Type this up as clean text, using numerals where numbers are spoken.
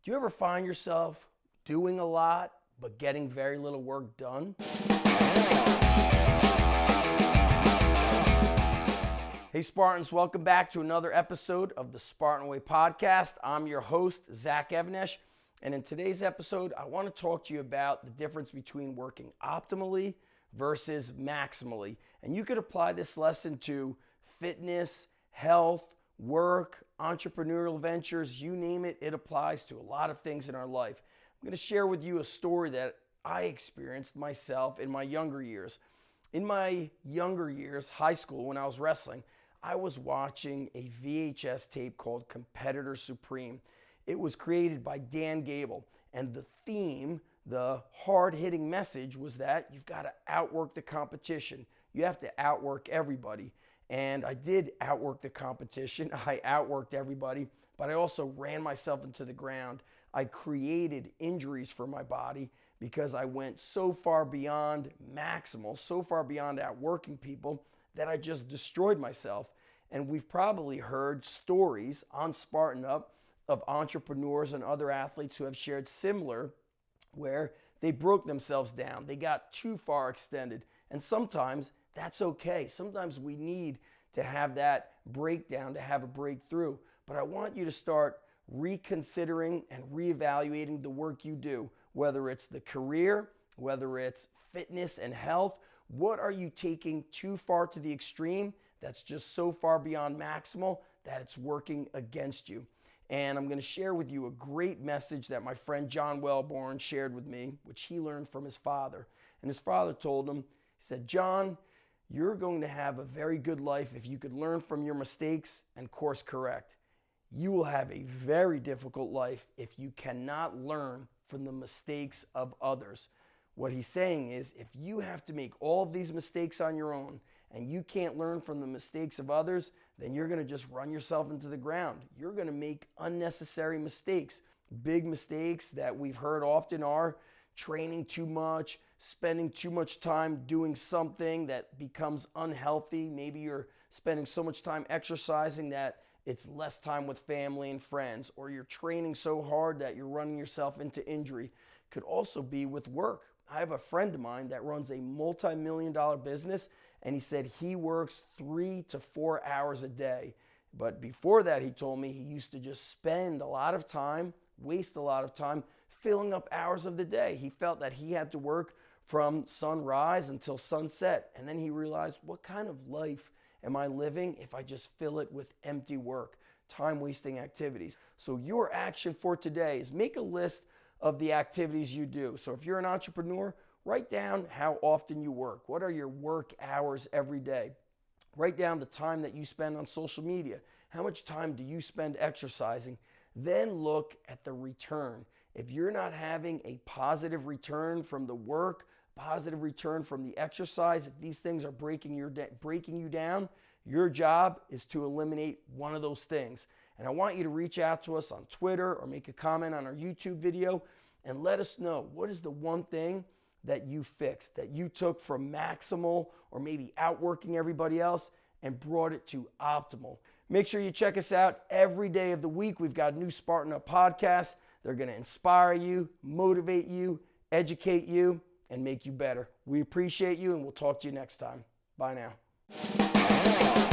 Do you ever find yourself doing a lot but getting very little work done? Hey Spartans, welcome back to another episode of the Spartan Way podcast. I'm your host, Zach Even-Esh, and in today's episode, I want to talk to you about the difference between working optimally versus maximally. And you could apply this lesson to fitness, health, work, entrepreneurial ventures, you name it, it applies to a lot of things in our life. I'm going to share with you a story that I experienced myself in my younger years. In my younger years, high school, when I was wrestling, I was watching a VHS tape called Competitor Supreme. It was created by Dan Gable, and the theme, the hard-hitting message was that you've got to outwork the competition. You have to outwork everybody. And I did outwork the competition. I outworked everybody, but I also ran myself into the ground. I created injuries for my body because I went so far beyond maximal, so far beyond outworking people that I just destroyed myself. And we've probably heard stories on Spartan Up of entrepreneurs and other athletes who have shared similar, where they broke themselves down. They got too far extended. And sometimes that's okay. Sometimes we need to have that breakdown, to have a breakthrough. But I want you to start reconsidering and reevaluating the work you do, whether it's the career, whether it's fitness and health. What are you taking too far to the extreme that's just so far beyond maximal that it's working against you? And I'm going to share with you a great message that my friend John Wellborn shared with me, which he learned from his father. And his father told him, he said, "John, you're going to have a very good life if you could learn from your mistakes and course correct. You will have a very difficult life if you cannot learn from the mistakes of others." What he's saying is, if you have to make all of these mistakes on your own and you can't learn from the mistakes of others, then you're going to just run yourself into the ground. You're going to make unnecessary mistakes. Big mistakes that we've heard often are training too much, spending too much time doing something that becomes unhealthy. Maybe you're spending so much time exercising that it's less time with family and friends, or you're training so hard that you're running yourself into injury. Could also be with work. I have a friend of mine that runs a multi-million-dollar business, and he said he works 3 to 4 hours a day. But before that, he told me he used to just spend a lot of time, waste a lot of time, filling up hours of the day. He felt that he had to work from sunrise until sunset. And then he realized, what kind of life am I living if I just fill it with empty work, time-wasting activities? So your action for today is make a list of the activities you do. So if you're an entrepreneur, write down how often you work. What are your work hours every day? Write down the time that you spend on social media. How much time do you spend exercising? Then look at the return. If you're not having a positive return from the work, positive return from the exercise, if these things are breaking you down, your job is to eliminate one of those things. And I want you to reach out to us on Twitter or make a comment on our YouTube video and let us know, what is the one thing that you fixed, that you took from maximal or maybe outworking everybody else and brought it to optimal. Make sure you check us out every day of the week. We've got new Spartan Up podcasts. They're going to inspire you, motivate you, educate you, and make you better. We appreciate you, and we'll talk to you next time. Bye now.